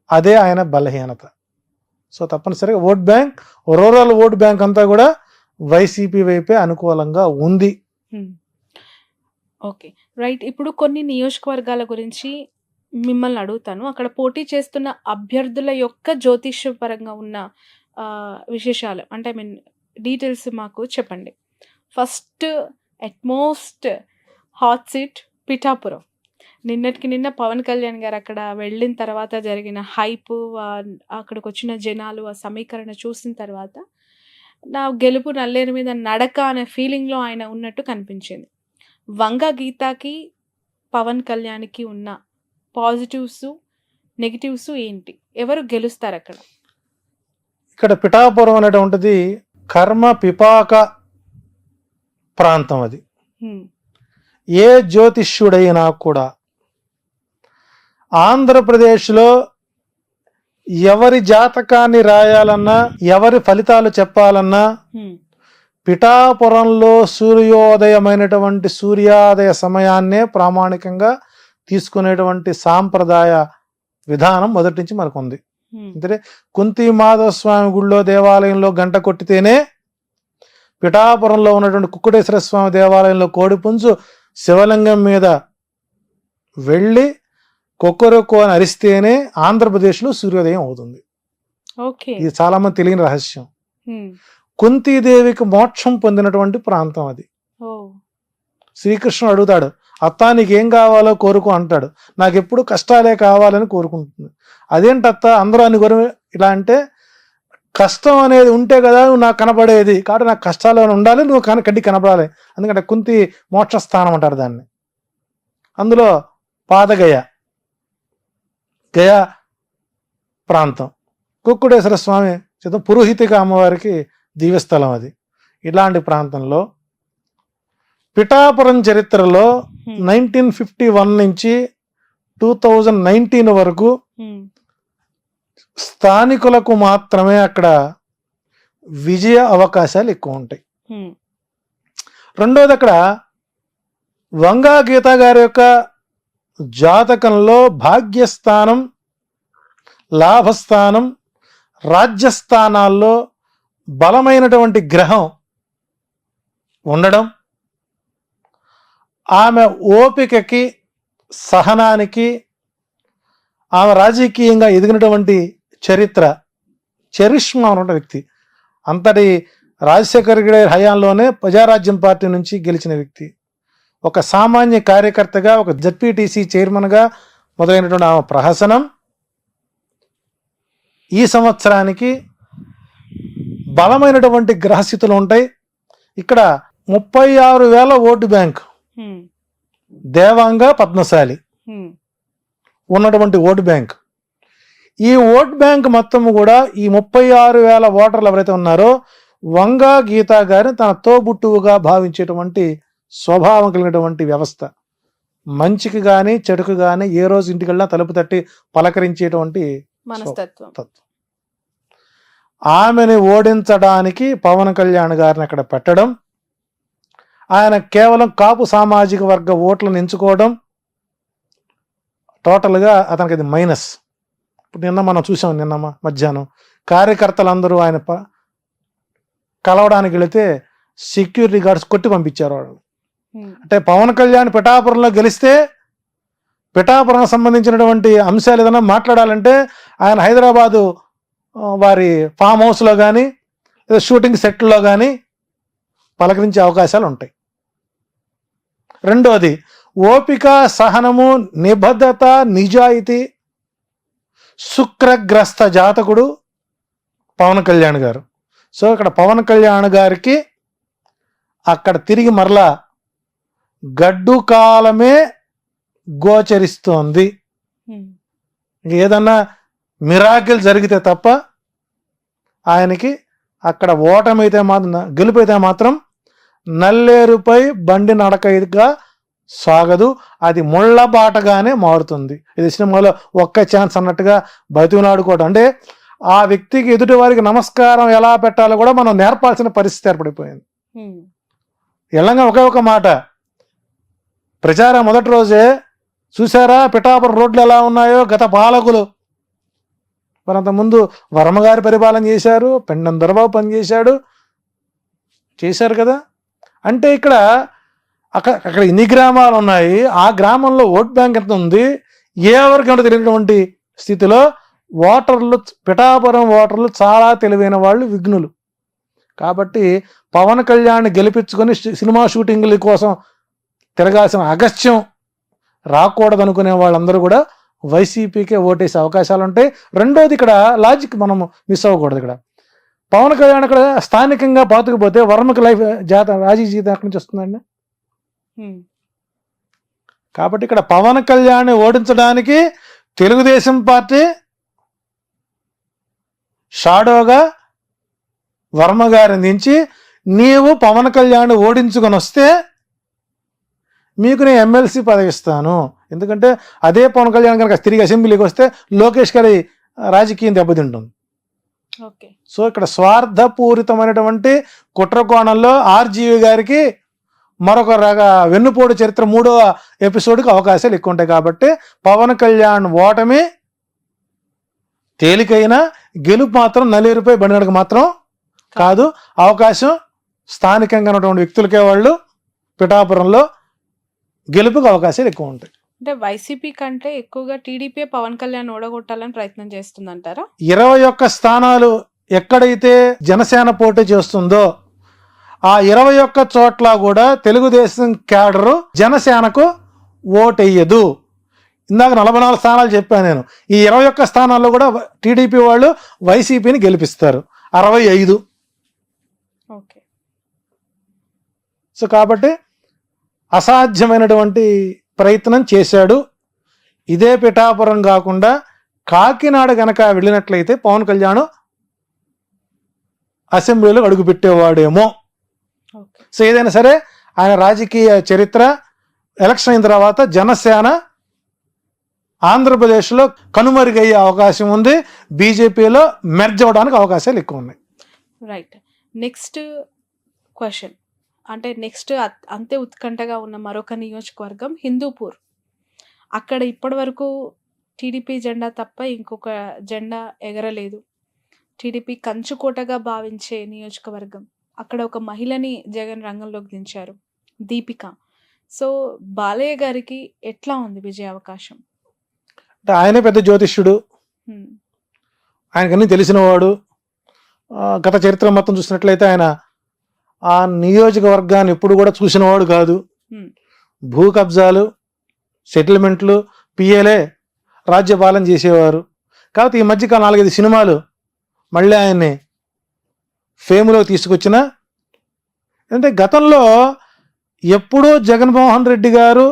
అదే ఆయన బలహీనత. సో తప్పనిసరిగా రూరల్ ఓట్ బ్యాంక్ అంతా కూడా వైసీపీ వైపే అనుకూలంగా ఉంది. Okay, right. ఇప్పుడు కొన్ని నియోజకవర్గాల గురించి మిమ్మల్ని అడుగుతాను. అక్కడ పోటీ చేస్తున్న అభ్యర్థుల యొక్క జ్యోతిష్యపరంగా ఉన్న విశేషాలు అంటే డీటెయిల్స్ మాకు చెప్పండి. First utmost hot seat Pithapuram. నిన్నటికి నిన్న పవన్ కళ్యాణ్ గారు అక్కడ వెళ్ళిన తర్వాత జరిగిన హైప్, అక్కడికి వచ్చిన జనాలు, ఆ సమీకరణ చూసిన తర్వాత నా గెలుపు నల్లేరు మీద నడక అనే ఫీలింగ్లో ఆయన ఉన్నట్టు కనిపించింది. వంగ గీతాకి పవన్ కళ్యాణ్కి ఉన్న పాజిటివ్స్ నెగిటివ్స్ ఏంటి? ఎవరు గెలుస్తారు అక్కడ? ఇక్కడ పిఠాపురం అనేటువంటిది కర్మ పిపాక ప్రాంతం. అది ఏ జ్యోతిష్యుడైనా కూడా ఆంధ్రప్రదేశ్లో ఎవరి జాతకాన్ని రాయాలన్నా, ఎవరి ఫలితాలు చెప్పాలన్నా పిఠాపురంలో సూర్యోదయమైనటువంటి సూర్యోదయ సమయాన్నే ప్రామాణికంగా తీసుకునేటువంటి సాంప్రదాయ విధానం మొదటి నుంచి మనకు ఉంది. అంటే కుంతి మాధవ స్వామి గుళ్ళో దేవాలయంలో గంట కొట్టితేనే పిఠాపురంలో ఉన్నటువంటి కుక్కుటేశ్వర స్వామి దేవాలయంలో కోడిపుంజు శివలింగం మీద వెళ్ళి కొక్కరొక్కో అని అరిస్తేనే ఆంధ్రప్రదేశ్లో సూర్యోదయం అవుతుంది. ఇది చాలా మంది తెలియని రహస్యం. కుంతీదేవికి మోక్షం పొందినటువంటి ప్రాంతం అది. శ్రీకృష్ణుడు అడుగుతాడు, అత్త నీకేం కావాలో కోరుకో అంటాడు. నాకు ఎప్పుడు కష్టాలే కావాలని కోరుకుంటుంది. అదేంటత్త అందరూ అనుకోరు ఇలా అంటే, కష్టం అనేది ఉంటే కదా నువ్వు నాకు కనపడేది, కాబట్టి నాకు కష్టాలు ఉండాలి, నువ్వు కంటికి కనపడాలి. ఎందుకంటే కుంతి మోక్షస్థానం అంటారు దాన్ని. అందులో పాదగయ గయా ప్రాంతం, కుక్కుటేశ్వర స్వామి పురోహితిక అమ్మవారికి దివ్యస్థలం అది. ఇలాంటి ప్రాంతంలో పిఠాపురం చరిత్రలో 1951 నుంచి 2019 వరకు స్థానికులకు మాత్రమే అక్కడ విజయ అవకాశాలు ఎక్కువ ఉంటాయి. రెండోది, అక్కడ వంగా గీత గారి యొక్క జాతకంలో భాగ్యస్థానం, లాభస్థానం, రాజ్యస్థానాల్లో బలమైనటువంటి గ్రహం ఉండడం, ఆమె ఓపికకి, సహనానికి, ఆమె రాజకీయంగా ఎదిగినటువంటి చరిష్మా ఉన్న వ్యక్తి. అంతటి రాజశేఖర్ గారి హయాంలోనే ప్రజారాజ్యం పార్టీ నుంచి గెలిచిన వ్యక్తి. ఒక సామాన్య కార్యకర్తగా, ఒక జడ్పీటీసీ చైర్మన్గా మొదలైనటువంటి ఆమె ప్రహసనం ఈ సంవత్సరానికి బలమైనటువంటి గ్రహస్థితులు ఉంటాయి. ఇక్కడ 36,000 ఓటు బ్యాంక్ దేవాంగ పద్మశాలి ఉన్నటువంటి ఓటు బ్యాంక్. ఈ ఓట్ బ్యాంక్ మొత్తం కూడా ఈ 36,000 ఓటర్లు ఎవరైతే ఉన్నారో వంగా గీతా గారిని తన తోబుట్టువుగా భావించేటువంటి స్వభావం కలిగినటువంటి వ్యవస్థ. మంచికి కానీ చెడుకు కానీ ఏ రోజు ఇంటికెళ్ళినా తలుపు తట్టి పలకరించేటువంటి మనస్తత్వం. ఆమెను ఓడించడానికి పవన్ కళ్యాణ్ గారిని అక్కడ పెట్టడం, ఆయన కేవలం కాపు సామాజిక వర్గ ఓట్లను ఎంచుకోవడం, టోటల్గా అతనికి అది మైనస్. ఇప్పుడు నిన్న మనం చూసాం, నిన్న మధ్యాహ్నం కార్యకర్తలందరూ ఆయన కలవడానికి వెళితే సెక్యూరిటీ గార్డ్స్ కొట్టి పంపించారు వాళ్ళు. అంటే పవన్ కళ్యాణ్ పిఠాపురంలో గెలిస్తే పిఠాపురం సంబంధించినటువంటి అంశాలు ఏదైనా మాట్లాడాలంటే ఆయన హైదరాబాదు వారి ఫామ్ హౌస్లో కానీ లేదా షూటింగ్ సెట్లో కానీ పలకరించే అవకాశాలు ఉంటాయి. రెండోది, ఓపిక, సహనము, నిబద్ధత, నిజాయితీ, శుక్రగ్రస్త జాతకుడు పవన్ కళ్యాణ్ గారు. సో ఇక్కడ పవన్ కళ్యాణ్ గారికి అక్కడ తిరిగి మరలా గడ్డు కాలమే గోచరిస్తోంది. ఏదన్నా మిరాకిల్ జరిగితే తప్ప ఆయనకి అక్కడ ఓటమైతే మాత్రం, గెలుపైతే మాత్రం నల్లేరుపై బండి నడకగా సాగదు, అది ముళ్ళ బాటగానే మారుతుంది. ఇది సినిమాలో ఒక్క ఛాన్స్ అన్నట్టుగా బతినాడుకోవడం. అంటే ఆ వ్యక్తికి ఎదుటి వారికి నమస్కారం ఎలా పెట్టాలో కూడా మనం నేర్పాల్సిన పరిస్థితి ఏర్పడిపోయింది. ఎల్లంగా ఒకే ఒక మాట, ప్రచారం మొదటి రోజే చూసారా పిఠాపురం రోడ్లు ఎలా ఉన్నాయో, గత పాలకులు మరి అంతకుముందు వర్మగారి పరిపాలన చేశారు, పెండం దొరబాబు పనిచేశాడు, చేశారు కదా. అంటే ఇక్కడ అక్కడ ఎన్ని గ్రామాలు ఉన్నాయి, ఆ గ్రామంలో ఓట్ బ్యాంక్ ఎంత ఉంది, ఎవరికి ఏమిటో తెలియనటువంటి స్థితిలో ఓటర్లు, పిఠాపురం ఓటర్లు చాలా తెలివైన వాళ్ళు, విఘ్నులు. కాబట్టి పవన్ కళ్యాణ్ గెలిపించుకొని సినిమా షూటింగ్ల కోసం తిరగాల్సిన అగస్త్యం రాకూడదు అనుకునే వాళ్ళందరూ కూడా వైసీపీకే ఓటేసే అవకాశాలు ఉంటాయి. రెండోది ఇక్కడ లాజిక్ మనం మిస్ అవ్వకూడదు. ఇక్కడ పవన్ కళ్యాణ్ ఇక్కడ స్థానికంగా పాతుకుపోతే వర్మకి లైఫ్ రాజీ జీతం ఎక్కడి నుంచి వస్తుందండి? కాబట్టి ఇక్కడ పవన్ కళ్యాణ్ ఓడించడానికి తెలుగుదేశం పార్టీ షాడోగా వర్మ గారిని దించి, నీవు పవన్ కళ్యాణ్ ఓడించుకొని వస్తే మీకు నేను ఎమ్మెల్సీ పదవి ఇస్తాను, ఎందుకంటే అదే పవన్ కళ్యాణ్ కనుక తిరిగి అసెంబ్లీకి వస్తే లోకేష్ గారి రాజకీయం దెబ్బతింటుంది. సో ఇక్కడ స్వార్థపూరితమైనటువంటి కుట్ర కోణంలో ఆర్జీవి గారికి మరొక వెన్నుపోటు చరిత్ర 3వ ఎపిసోడ్కి అవకాశాలు ఎక్కువ ఉంటాయి. కాబట్టి పవన్ కళ్యాణ్ ఓటమి తేలికైన, గెలుపు మాత్రం నల్లేరుపై బండినడక మాత్రం కాదు. అవకాశం స్థానికంగా ఉన్నటువంటి వ్యక్తులకే, వాళ్ళు పిఠాపురంలో గెలుపుకు అవకాశాలు ఎక్కువ ఉంటాయి. అంటే వైసీపీ కంటే ఎక్కువగా టీడీపీ పవన్ కళ్యాణ్ ఓడగొట్టాలని ప్రయత్నం చేస్తుందంటారా? 21 స్థానాలు ఎక్కడైతే జనసేన పోటీ చేస్తుందో ఆ 21 చోట్ల కూడా తెలుగుదేశం క్యాడరు జనసేనకు ఓటెయ్యదు. ఇందాక 44 స్థానాలు చెప్పాను నేను. ఈ 21 స్థానాల్లో కూడా టీడీపీ వాళ్ళు వైసీపీని గెలిపిస్తారు, 65. ఓకే. సో కాబట్టి అసాధ్యమైనటువంటి ప్రయత్నం చేశాడు. ఇదే పిఠాపురం కాకుండా కాకినాడ గనక వెళ్ళినట్లయితే పవన్ కళ్యాణ్ అసెంబ్లీలో అడుగుపెట్టేవాడేమో. సో ఏదైనా సరే ఆయన రాజకీయ చరిత్ర ఎలక్షన్ అయిన తర్వాత జనసేన ఆంధ్రప్రదేశ్లో కనుమరుగయ్యే అవకాశం ఉంది, బీజేపీలో మెర్జ్ అవ్వడానికి అవకాశాలు ఎక్కువ ఉన్నాయి. రైట్. నెక్స్ట్ క్వశ్చన్, అంటే నెక్స్ట్ అంతే ఉత్కంఠగా ఉన్న మరొక నియోజకవర్గం హిందూపూర్. అక్కడ ఇప్పటి వరకు టీడీపీ జెండా తప్ప ఇంకొక జెండా ఎగరలేదు. టీడీపీ కంచుకోటగా భావించే నియోజకవర్గం. అక్కడ ఒక మహిళని జగన్ రంగంలోకి దించారు, దీపిక. సో బాలయ్య గారికి ఎట్లా ఉంది విజయ అవకాశం? అంటే ఆయనే పెద్ద జ్యోతిష్యుడు, ఆయనకన్నీ తెలిసినవాడు. గత చరిత్ర మొత్తం చూసినట్లయితే ఆయన ఆ నియోజకవర్గాన్ని ఎప్పుడు కూడా చూసినవాడు కాదు. భూ కబ్జాలు, సెటిల్మెంట్లు, పిఏలే రాజ్యపాలన చేసేవారు. కాబట్టి ఈ మధ్యకాలం 4-5 సినిమాలు మళ్ళీ ఆయన్ని ఫేమ్లో తీసుకొచ్చిన. అంటే గతంలో ఎప్పుడూ జగన్మోహన్ రెడ్డి గారు